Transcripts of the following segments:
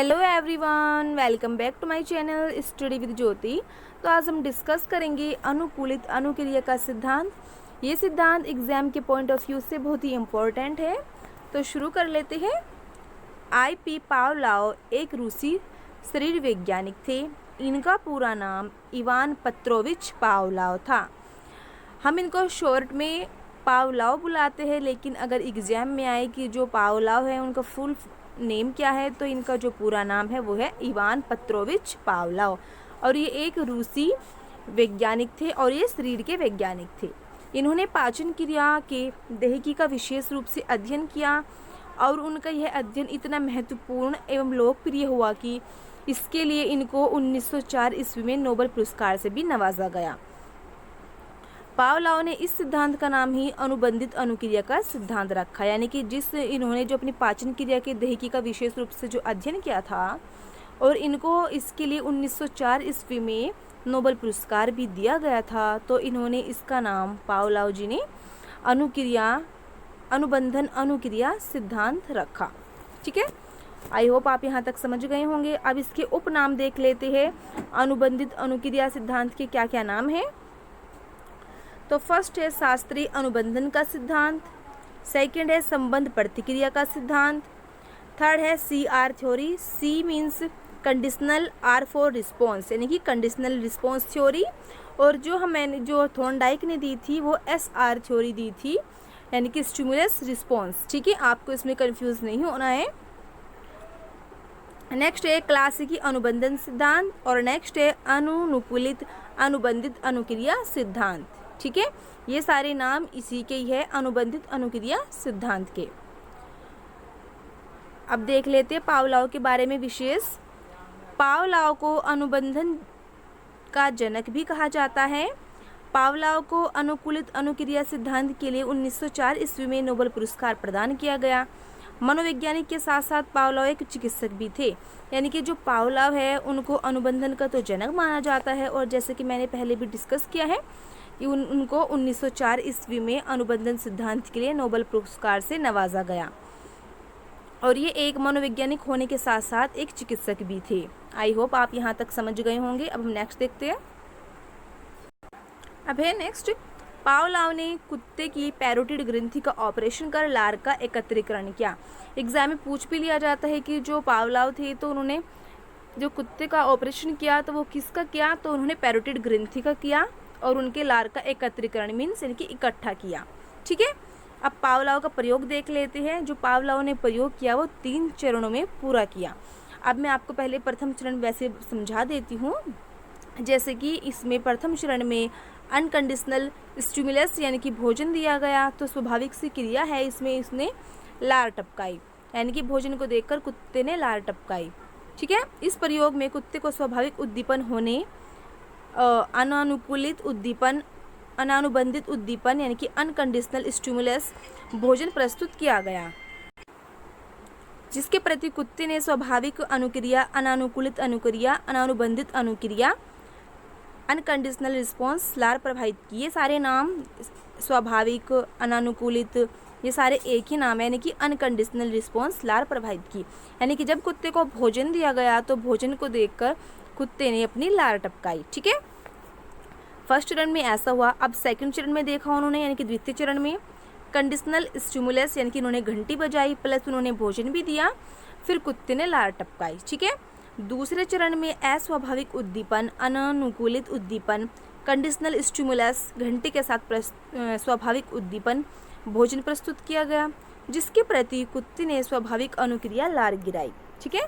Hello everyone, welcome back to my channel study with Jyoti. तो आज हम डिस्कस करेंगे अनुकूलित अनुक्रिया का सिद्धांत। ये सिद्धांत एग्जाम के पॉइंट ऑफ व्यू से बहुत ही इम्पोर्टेंट है। तो शुरू कर लेते हैं। I.P. पावलोव एक रूसी शरीर वैज्ञानिक थे। इनका पूरा नाम इवान पेट्रोविच पावलोव था। हम इनको शॉर्ट में पावलोव बुलाते हैं, लेकिन अगर एग्जाम में आए कि जो पावलोव है उनका फुल नेम क्या है, तो इनका जो पूरा नाम है वो है इवान पेट्रोविच पावलोव। और ये एक रूसी वैज्ञानिक थे और ये शरीर के वैज्ञानिक थे। इन्होंने पाचन क्रिया के दहिकी का विशेष रूप से अध्ययन किया और उनका यह अध्ययन इतना महत्वपूर्ण एवं लोकप्रिय हुआ कि इसके लिए इनको 1904 ईस्वी में नोबेल पुरस्कार से भी नवाजा गया। पावलोव ने इस सिद्धांत का नाम ही अनुबंधित अनुक्रिया का सिद्धांत रखा, यानी कि इन्होंने जो अपनी पाचन क्रिया के दहिकी का विशेष रूप से जो अध्ययन किया था और इनको इसके लिए 1904 ईस्वी में नोबेल पुरस्कार भी दिया गया था, तो इन्होंने इसका नाम पावलोव जी ने अनुबंधन अनुक्रिया सिद्धांत रखा। ठीक है, आई होप आप यहाँ तक समझ गए होंगे। अब इसके उपनाम देख लेते हैं। अनुबंधित अनुक्रिया सिद्धांत के क्या क्या नाम है। तो फर्स्ट है शास्त्रीय अनुबंधन का सिद्धांत, सेकंड है संबंध प्रतिक्रिया का सिद्धांत, थर्ड है CR theory. C means conditional, R for response यानी कि कंडीशनल रिस्पॉन्स थ्योरी। और जो थॉर्नडाइक ने दी थी वो SR थ्योरी दी थी, यानी कि स्टिमुलस रिस्पॉन्स। ठीक है, आपको इसमें कंफ्यूज नहीं होना है। नेक्स्ट है क्लासिकी अनुबंधन सिद्धांत और नेक्स्ट है अनुकूलित अनुबंधित अनुक्रिया सिद्धांत। ठीक है, ये सारे नाम इसी के ही है, अनुबंधित अनुक्रिया सिद्धांत के। अब देख लेते हैं पावलोव के बारे में विशेष। पावलोव को अनुबंधन का जनक भी कहा जाता है। पावलोव को अनुकूलित अनुक्रिया सिद्धांत के लिए 1904 ईस्वी में नोबेल पुरस्कार प्रदान किया गया। मनोवैज्ञानिक के साथ साथ पावलोव एक चिकित्सक भी थे, यानी कि जो पावलोव है उनको अनुबंधन का तो जनक माना जाता है। और जैसे कि मैंने पहले भी डिस्कस किया है कि उनको 1904 ईस्वी में अनुबंधन सिद्धांत के लिए नोबेल पुरस्कार से नवाजा गया। और ये एक मनोवैज्ञानिक होने के साथ साथ एक चिकित्सक भी थे। आई होप आप यहाँ तक समझ गए होंगे। अब हम नेक्स्ट देखते हैं। अब है नेक्स्ट, पावलोव ने कुत्ते की पैरोटिड ग्रंथि का ऑपरेशन कर लार का एकत्रीकरण किया। एग्जाम में पूछ भी लिया जाता है कि जो पावलोव थे तो उन्होंने जो कुत्ते का ऑपरेशन किया तो वो किसका किया, तो उन्होंने पैरोटिड ग्रंथि का किया और उनके लार का एकत्रीकरण मीन्स यानी कि इकट्ठा किया। ठीक है, अब पावलोव का प्रयोग देख लेते हैं। जो पावलोव ने प्रयोग किया वो 3 चरणों में पूरा किया। अब मैं आपको पहले प्रथम चरण वैसे समझा देती हूँ। जैसे कि इसमें प्रथम चरण में अनकंडीशनल स्टिमुलस यानी कि भोजन दिया गया, तो स्वाभाविक सी क्रिया है इसमें इसने लार टपकाई, यानी कि भोजन को देखकर कुत्ते ने लार टपकाई। ठीक है, इस प्रयोग में कुत्ते को स्वाभाविक उद्दीपन होने अनानुकूलित उद्दीपन, अनानुबंधित उद्दीपन यानी कि अनकंडीशनल स्टिमुलस भोजन प्रस्तुत किया गया, जिसके प्रति कुत्ते ने स्वाभाविक अनुक्रिया, अनानुकूलित अनुक्रिया, अनानुबंधित अनुक्रिया, अनकंडीशनल रिस्पॉन्स लार प्रभावित की। ये सारे नाम स्वाभाविक, अनानुकूलित, ये सारे एक ही नाम है, यानी कि अनकंडीशनल रिस्पॉन्स लार प्रभावित की। यानी कि जब कुत्ते को भोजन दिया गया तो भोजन को देखकर कुत्ते ने अपनी लार टपकाई। ठीक है, फर्स्ट चरण में ऐसा हुआ। अब सेकंड चरण में देखा उन्होंने, यानी कि द्वितीय चरण में कंडीशनल स्टिमुलस यानी कि उन्होंने घंटी बजाई प्लस उन्होंने भोजन भी दिया, फिर कुत्ते ने लार टपकाई। ठीक है, दूसरे चरण में अस्वाभाविक उद्दीपन, अनानुकूलित उद्दीपन, कंडीशनल स्टिमुलस घंटी के साथ स्वाभाविक उद्दीपन भोजन प्रस्तुत किया गया, जिसके प्रति कुत्ते ने स्वाभाविक अनुक्रिया लार गिराई। ठीक है,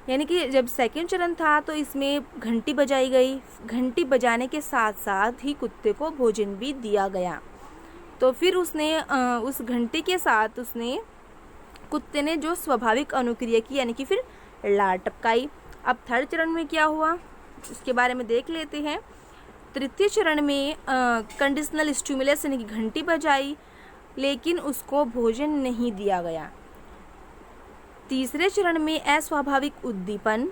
यानी कि जब सेकंड चरण था तो इसमें घंटी बजाई गई, घंटी बजाने के साथ साथ ही कुत्ते को भोजन भी दिया गया, तो फिर उसने उस घंटी के साथ उसने कुत्ते ने जो स्वाभाविक अनुक्रिया की यानी कि फिर लार टपकाई। अब थर्ड चरण में क्या हुआ इसके बारे में देख लेते हैं। तृतीय चरण में कंडीशनल स्टिमुलस यानी कि घंटी बजाई, लेकिन उसको भोजन नहीं दिया गया। तीसरे चरण में अस्वाभाविक उद्दीपन,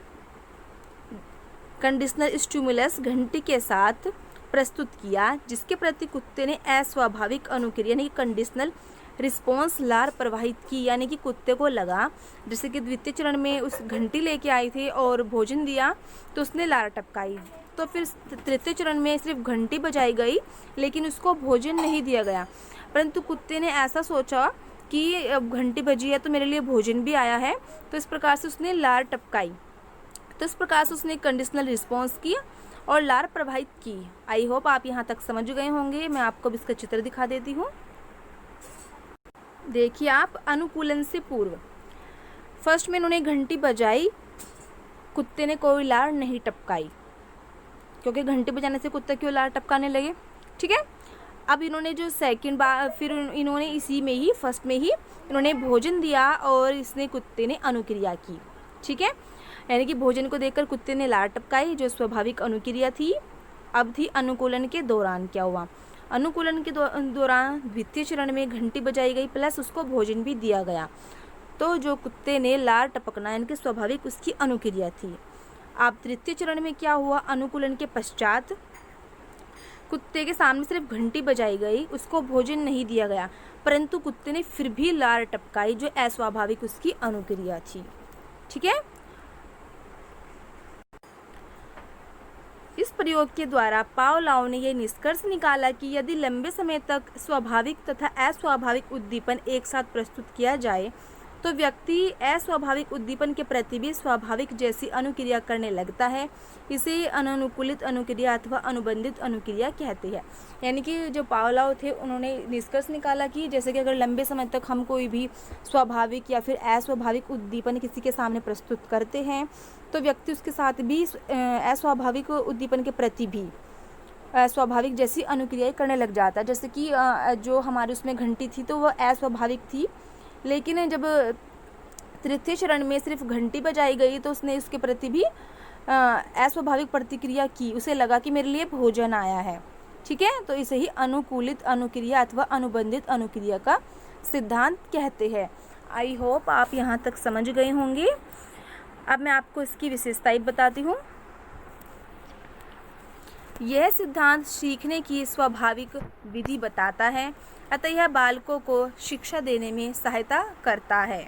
कंडीशनल स्टिमुलस घंटी के साथ प्रस्तुत किया, जिसके प्रति कुत्ते ने अस्वाभाविक अनुक्रिया यानी कंडीशनल रिस्पॉन्स लार प्रवाहित की, यानी कि कुत्ते को लगा जैसे कि द्वितीय चरण में उस घंटी लेके आए थे और भोजन दिया तो उसने लार टपकाई। तो फिर तृतीय चरण में सिर्फ घंटी बजाई गई लेकिन उसको भोजन नहीं दिया गया, परंतु कुत्ते ने ऐसा सोचा कि अब घंटी बजी है तो मेरे लिए भोजन भी आया है, तो इस प्रकार से उसने लार टपकाई। तो इस प्रकार से उसने कंडीशनल रिस्पॉन्स किया और लार प्रवाहित की। आई होप आप यहाँ तक समझ गए होंगे। मैं आपको अब इसका चित्र दिखा देती हूँ। देखिए आप, अनुकूलन से पूर्व फर्स्ट में इन्होंने घंटी बजाई, कुत्ते ने कोई लार नहीं टपकाई, क्योंकि घंटी बजाने से कुत्ता क्यों लार टपकाने लगे। ठीक है, अब इन्होंने जो सेकंड बार फिर इन्होंने इसी में ही फर्स्ट में ही इन्होंने भोजन दिया और इसने कुत्ते ने अनुक्रिया की। ठीक है, यानी कि भोजन को देखकर कुत्ते ने लार टपकाई, जो स्वाभाविक अनुक्रिया थी। अब थी अनुकूलन के दौरान क्या हुआ। अनुकूलन के दौरान द्वितीय चरण में घंटी बजाई गई प्लस उसको भोजन भी दिया गया, तो जो कुत्ते ने लार टपकना यानी कि स्वाभाविक उसकी अनुक्रिया थी। अब तृतीय चरण में क्या हुआ, अनुकूलन के पश्चात कुत्ते के सामने सिर्फ घंटी बजाई गई, उसको भोजन नहीं दिया गया, परंतु कुत्ते ने फिर भी लार टपकाई, जो अस्वाभाविक उसकी अनुक्रिया थी। ठीक है, इस प्रयोग के द्वारा पावलोव ने यह निष्कर्ष निकाला कि यदि लंबे समय तक स्वाभाविक तथा अस्वाभाविक उद्दीपन एक साथ प्रस्तुत किया जाए तो व्यक्ति अस्वाभाविक उद्दीपन के प्रति भी स्वाभाविक जैसी अनुक्रिया करने लगता है। इसे अननुकूलित अनुक्रिया अथवा अनुबंधित अनुक्रिया कहते हैं। यानी कि जो पावलोव थे उन्होंने निष्कर्ष निकाला कि जैसे कि अगर लंबे समय तक हम कोई भी स्वाभाविक या फिर अस्वाभाविक उद्दीपन किसी के सामने प्रस्तुत करते हैं तो व्यक्ति उसके साथ भी अस्वाभाविक उद्दीपन के प्रति भी स्वाभाविक जैसी अनुक्रियाएं करने लग जाता है। जैसे कि जो हमारे उसमें घंटी थी तो वह अस्वाभाविक थी, लेकिन जब तृतीय चरण में सिर्फ घंटी बजाई गई तो उसने इसके प्रति भी अस्वाभाविक प्रतिक्रिया की, उसे लगा कि मेरे लिए भोजन आया है। ठीक है, तो इसे ही अनुकूलित अनुक्रिया अथवा अनुबंधित अनुक्रिया का सिद्धांत कहते हैं। आई होप आप यहाँ तक समझ गए होंगे। अब मैं आपको इसकी विशेषताएं बताती हूँ। यह सिद्धांत सीखने की स्वाभाविक विधि बताता है, अतः यह बालकों को शिक्षा देने में सहायता करता है।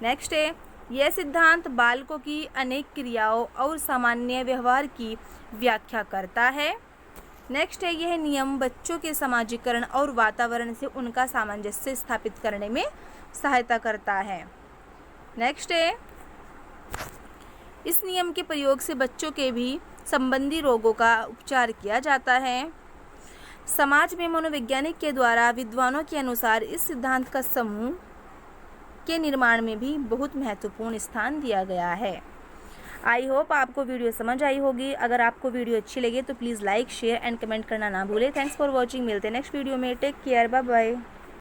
नेक्स्ट है, यह सिद्धांत बालकों की अनेक क्रियाओं और सामान्य व्यवहार की व्याख्या करता है। नेक्स्ट है, यह नियम बच्चों के समाजीकरण और वातावरण से उनका सामंजस्य स्थापित करने में सहायता करता है। नेक्स्ट है, इस नियम के प्रयोग से बच्चों के भी संबंधी रोगों का उपचार किया जाता है। समाज में मनोवैज्ञानिक के द्वारा विद्वानों के अनुसार इस सिद्धांत का समूह के निर्माण में भी बहुत महत्वपूर्ण स्थान दिया गया है। आई होप आपको वीडियो समझ आई होगी। अगर आपको वीडियो अच्छी लगे तो please like share and comment करना ना भूलें। Thanks for watching. मिलते हैं नेक्स्ट वीडियो में। Take care, bye bye.